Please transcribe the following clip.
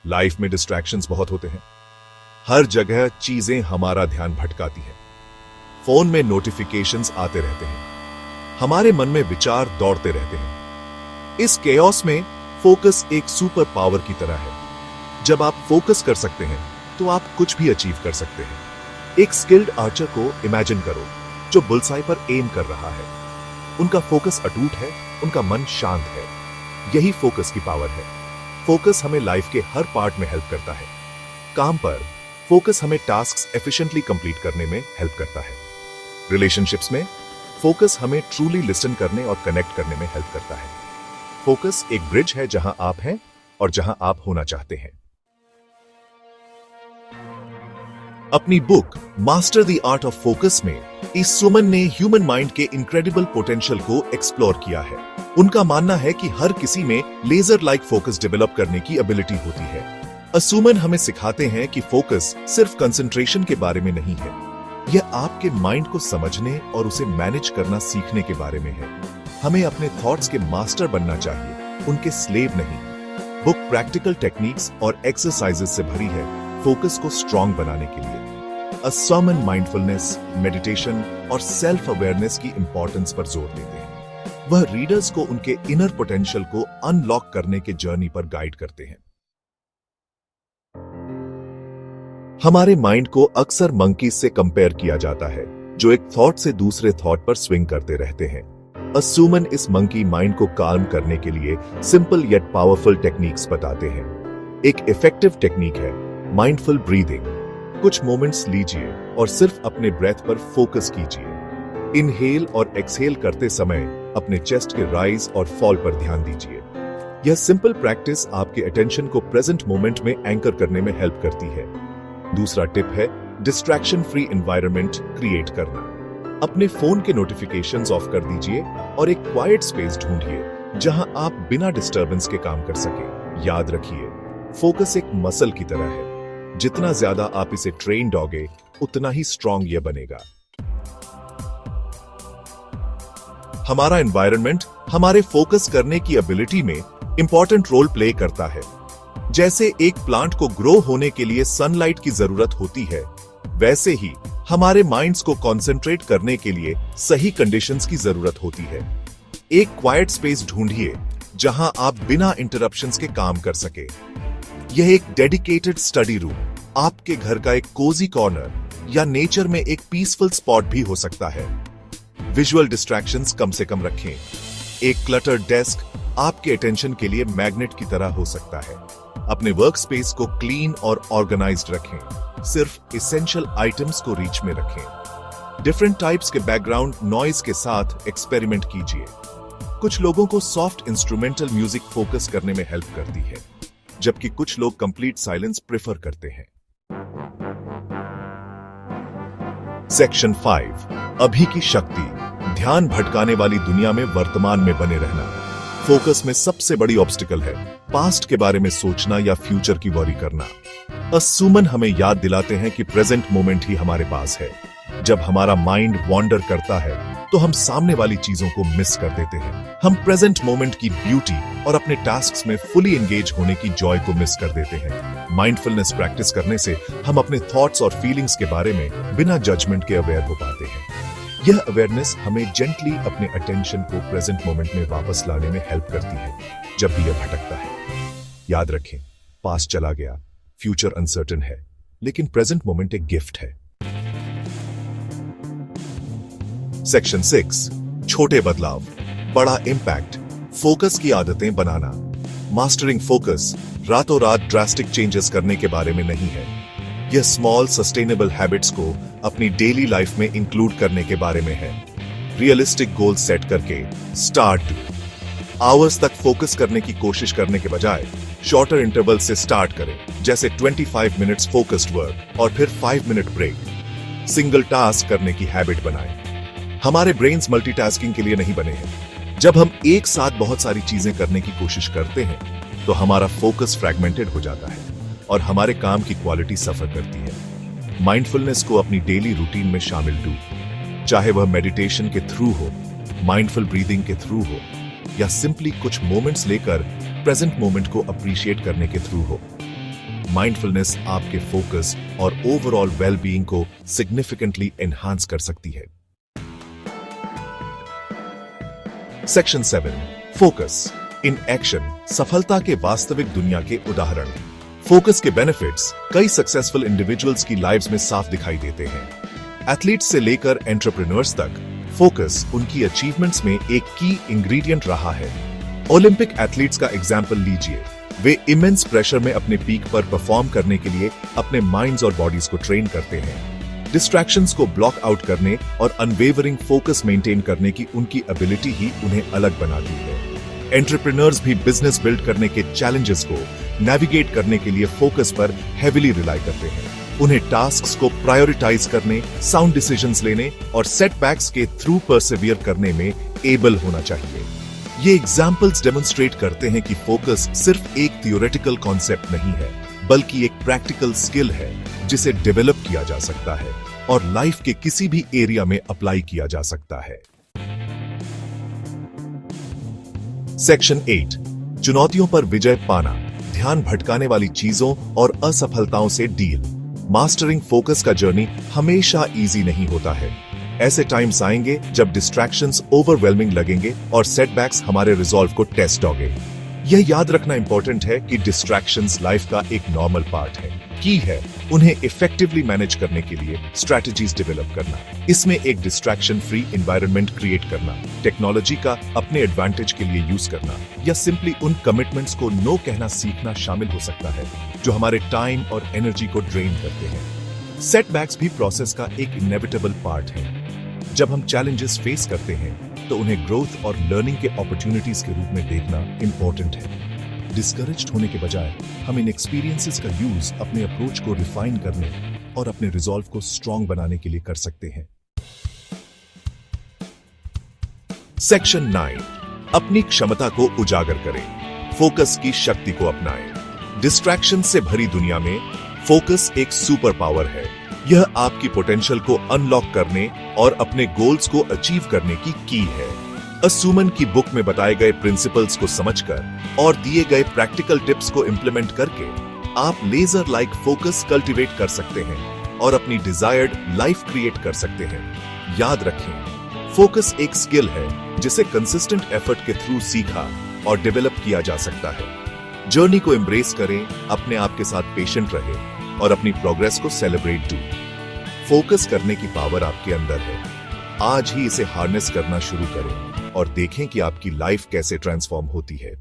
Life में distractions बहुत होते हैं। हर जगह चीजें हमारा ध्यान भटकाती हैं। फोन में नोटिफिकेशंस आते रहते हैं, हमारे मन में विचार दौड़ते रहते हैं। इस केओस में फोकस एक सुपर पावर की तरह है। जब आप फोकस कर सकते हैं तो आप कुछ भी अचीव कर सकते हैं। एक स्किल्ड आर्चर को इमेजिन करो जो बुलसाई पर एम कर रहा है। उनका फोकस अटूट है, उनका मन शांत है। यही फोकस की पावर है। फोकस हमें लाइफ के हर पार्ट में हेल्प करता है। काम पर फोकस हमें टास्क्स एफिशिएंटली कंप्लीट करने में हेल्प करता है। रिलेशनशिप्स में फोकस हमें ट्रूली लिसन करने और कनेक्ट करने में हेल्प करता है। फोकस एक ब्रिज है जहां आप हैं और जहां आप होना चाहते हैं। अपनी book master the art of focus में इस सुमन ने ह्यूमन माइंड के इनक्रेडिबल पोटेंशियल को एक्सप्लोर किया है। उनका मानना है कि हर किसी में लेजर लाइक फोकस डेवलप करने की एबिलिटी होती है। असुमन हमें सिखाते हैं कि फोकस सिर्फ कंसंट्रेशन के बारे में नहीं है, यह आपके माइंड को समझने और उसे मैनेज करना सीखने के बारे में है। हमें अपने थॉट्स के मास्टर बनना चाहिए, उनके स्लेव नहीं। बुक प्रैक्टिकल टेक्निक्स और एक्सरसाइजेस से भरी है फोकस को स्ट्रॉन्ग बनाने के लिए। असुमन माइंडफुलनेस, मेडिटेशन और सेल्फ अवेयरनेस की इंपॉर्टेंस पर जोर देते हैं। वह रीडर्स को उनके इनर पोटेंशियल को अनलॉक करने के जर्नी पर गाइड करते हैं। हमारे माइंड को अक्सर मंकीज से कंपेयर किया जाता है, जो एक थॉट से दूसरे थॉट पर स्विंग करते रहते हैं। असुमन इस मंकी माइंड को काल्म करने के लिए सिंपल येट पावरफुल टेक्निक्स बताते हैं। एक इफेक्टिव टेक्निक है माइंडफुल ब्रीदिंग। कुछ मोमेंट्स लीजिए और सिर्फ अपने ब्रेथ पर फोकस कीजिए। इनहेल और एक्सहेल करते समय अपने चेस्ट के राइज और फॉल पर ध्यान दीजिए। यह सिंपल प्रैक्टिस आपके अटेंशन को प्रेजेंट मोमेंट में एंकर करने में हेल्प करती है। दूसरा टिप है डिस्ट्रैक्शन फ्री एनवायरनमेंट क्रिएट करना। अपने फोन के नोटिफिकेशंस ऑफ कर दीजिए और एक क्वाइट स्पेस ढूंढिए जहां आप बिना डिस्टर्बेंस के काम कर सके। याद रखिए, फोकस एक मसल की तरह है। जितना ज्यादा आप इसे ट्रेन दोगे, उतना ही स्ट्रॉन्ग यह बनेगा। हमारा एनवायरनमेंट हमारे फोकस करने की एबिलिटी में इंपॉर्टेंट रोल प्ले करता है। जैसे एक प्लांट को ग्रो होने के लिए सनलाइट की जरूरत होती है, वैसे ही हमारे माइंड्स को कंसंट्रेट करने के लिए सही कंडीशंस की जरूरत होती है। एक क्वाइट स्पेस ढूंढिए जहां आप बिना इंटरप्शंस के काम कर सके। यह एक डेडिकेटेड स्टडी रूम, आपके घर का एक कोजी कॉर्नर या नेचर में एक पीसफुल स्पॉट भी हो सकता है। विजुअल डिस्ट्रैक्शंस कम से कम रखें। एक क्लटर डेस्क आपके अटेंशन के लिए मैग्नेट की तरह हो सकता है। अपने वर्क स्पेस को क्लीन और ऑर्गेनाइज्ड रखें। सिर्फ इसेंशियल आइटम्स को रीच में रखें। डिफरेंट टाइप्स के बैकग्राउंड नॉइज के साथ एक्सपेरिमेंट कीजिए। कुछ लोगों को सॉफ्ट इंस्ट्रूमेंटल म्यूजिक फोकस करने में हेल्प करती है, जबकि कुछ लोग कंप्लीट साइलेंस प्रेफर करते हैं। सेक्शन 5, अभी की शक्ति। ध्यान भटकाने वाली दुनिया में वर्तमान में बने रहना। फोकस में सबसे बड़ी ऑब्स्टिकल है पास्ट के बारे में सोचना या फ्यूचर की वॉरी करना। असुमन हमें याद दिलाते हैं कि प्रेजेंट मोमेंट ही हमारे पास है। जब हमारा माइंड वॉन्डर करता है तो हम सामने वाली चीजों को मिस कर देते हैं। हम प्रेजेंट मोमेंट की ब्यूटी और अपने टास्क्स में फुली एंगेज होने की जॉय को मिस कर देते हैं। माइंडफुलनेस प्रैक्टिस करने से हम अपने थॉट्स और फीलिंग्स के बारे में बिना जजमेंट के अवेयर हो पाते हैं। यह अवेयरनेस हमें जेंटली अपने अटेंशन को प्रेजेंट मोमेंट में वापस लाने में हेल्प करती है जब भी यह भटकता है। याद रखें, पास्ट चला गया, फ्यूचर अनसर्टेन है, लेकिन प्रेजेंट मोमेंट एक गिफ्ट है। सेक्शन 6, छोटे बदलाव, बड़ा इंपैक्ट। फोकस की आदतें बनाना। मास्टरिंग फोकस रातों रात ड्रास्टिक चेंजेस करने के बारे में नहीं है। यह स्मॉल सस्टेनेबल हैबिट्स को अपनी डेली लाइफ में इंक्लूड करने के बारे में है। रियलिस्टिक गोल सेट करके स्टार्ट डू। आवर्स तक फोकस करने की कोशिश करने के बजाय शॉर्टर इंटरवल से स्टार्ट करें, जैसे 25 मिनट्स फोकस्ड वर्क और फिर 5 मिनट ब्रेक। सिंगल टास्क करने की हैबिट बनाएं। हमारे ब्रेन्स मल्टीटास्किंग के लिए नहीं बने हैं। जब हम एक साथ बहुत सारी चीजें करने की कोशिश करते हैं तो हमारा फोकस फ्रैगमेंटेड हो जाता है और हमारे काम की क्वालिटी सफर करती है। माइंडफुलनेस को अपनी डेली रूटीन में शामिल डू, चाहे वह मेडिटेशन के थ्रू हो, माइंडफुल ब्रीदिंग के थ्रू हो या सिंपली कुछ मोमेंट्स लेकर प्रेजेंट मोमेंट को अप्रिशिएट करने के थ्रू हो। माइंडफुलनेस आपके फोकस और ओवरऑल वेलबीइंग को सिग्निफिकेंटली एनहांस कर सकती है। सेक्शन 7 फोकस इन एक्शन, सफलता के वास्तविक दुनिया के उदाहरण। फोकस के बेनिफिट्स कई सक्सेसफुल इंडिविजुअल्स की लाइव्स में साफ दिखाई देते हैं। एथलीट्स से लेकर एंटरप्रेन्योर्स तक फोकस उनकी अचीवमेंट्स में एक की इंग्रेडिएंट रहा है। ओलंपिक एथलीट्स का एग्जाम्पल लीजिए। वे इमेंस प्रेशर में अपने पीक पर परफॉर्म करने के लिए अपने माइंड्स और बॉडीज को ट्रेन करते हैं। डिस्ट्रैक्शंस को ब्लॉक आउट करने और अनवेवरिंग फोकस मेंटेन करने की उनकी एबिलिटी ही उन्हें अलग बनाती है। एंटरप्रेन्योर्स भी बिजनेस बिल्ड करने के चैलेंजेस को नेविगेट करने के लिए फोकस पर हेविली रिलाई करते हैं। उन्हें टास्क्स को प्रायोरिटाइज करने, साउंड डिसीजंस लेने और सेटबैक्स के थ्रू परसिवियर करने में एबल होना चाहिए। ये एग्जाम्पल्स डेमोन्स्ट्रेट करते हैं कि फोकस सिर्फ एक थियोरेटिकल कॉन्सेप्ट नहीं है, बल्कि एक प्रैक्टिकल स्किल है जिसे डेवलप किया जा सकता है और लाइफ के किसी भी एरिया में अप्लाई किया जा सकता है। सेक्शन 8 चुनौतियों पर विजय पाना, ध्यान भटकाने वाली चीजों और असफलताओं से डील। मास्टरिंग फोकस का जर्नी हमेशा इजी नहीं होता है। ऐसे टाइम्स आएंगे जब डिस्ट्रैक्शंस ओवरवेलमिंग लगेंगे और सेटबैक्स हमारे रिजॉल्व को टेस्ट दोगे। यह याद रखना इंपॉर्टेंट है कि डिस्ट्रैक्शंस लाइफ का एक नॉर्मल पार्ट है। की है उन्हें इफेक्टिवली मैनेज करने के लिए स्ट्रैटेजीज डेवलप करना। इसमें एक डिस्ट्रैक्शन फ्री एनवायरनमेंट क्रिएट करना, टेक्नोलॉजी का अपने एडवांटेज के लिए यूज करना या सिंपली उन कमिटमेंट्स को नो कहना सीखना शामिल हो सकता है जो हमारे टाइम और एनर्जी को ड्रेन करते हैं। सेटबैक्स भी प्रोसेस का एक इनएविटेबल पार्ट है। जब हम चैलेंजेस फेस करते हैं तो उन्हें ग्रोथ और लर्निंग के अपॉर्चुनिटीज के रूप में देखना इंपॉर्टेंट है। डिस्करेज्ड होने के बजाय हम इन एक्सपीरियंसेस का यूज अपने अप्रोच को रिफाइन करने और अपने रिजॉल्व को स्ट्रॉन्ग बनाने के लिए कर सकते हैं। सेक्शन 9 अपनी क्षमता को उजागर करें, फोकस की शक्ति को अपनाएं। डिस्ट्रैक्शन से भरी दुनिया में फोकस एक सुपर पावर है। यह आपकी पोटेंशियल को अनलॉक करने और अपने गोल्स को अचीव करने की है। असुमन की बुक में बताए गए प्रिंसिपल्स को समझकर और दिए गए प्रैक्टिकल टिप्स को इंप्लीमेंट करके आप लेजर लाइक फोकस कल्टीवेट कर सकते हैं और अपनी डिजायर्ड लाइफ क्रिएट कर सकते हैं। याद रखें, फोकस एक स्किल है जिसे कंसिस्टेंट एफर्ट के थ्रू सीखा और डेवलप किया जा सकता है। जर्नी को एम्ब्रेस करें, अपने आप के साथ पेशेंट रहें और अपनी प्रोग्रेस को सेलिब्रेट डू। फोकस करने की पावर आपके अंदर है। आज ही इसे हार्नेस करना शुरू करें और देखें कि आपकी लाइफ कैसे ट्रांसफॉर्म होती है।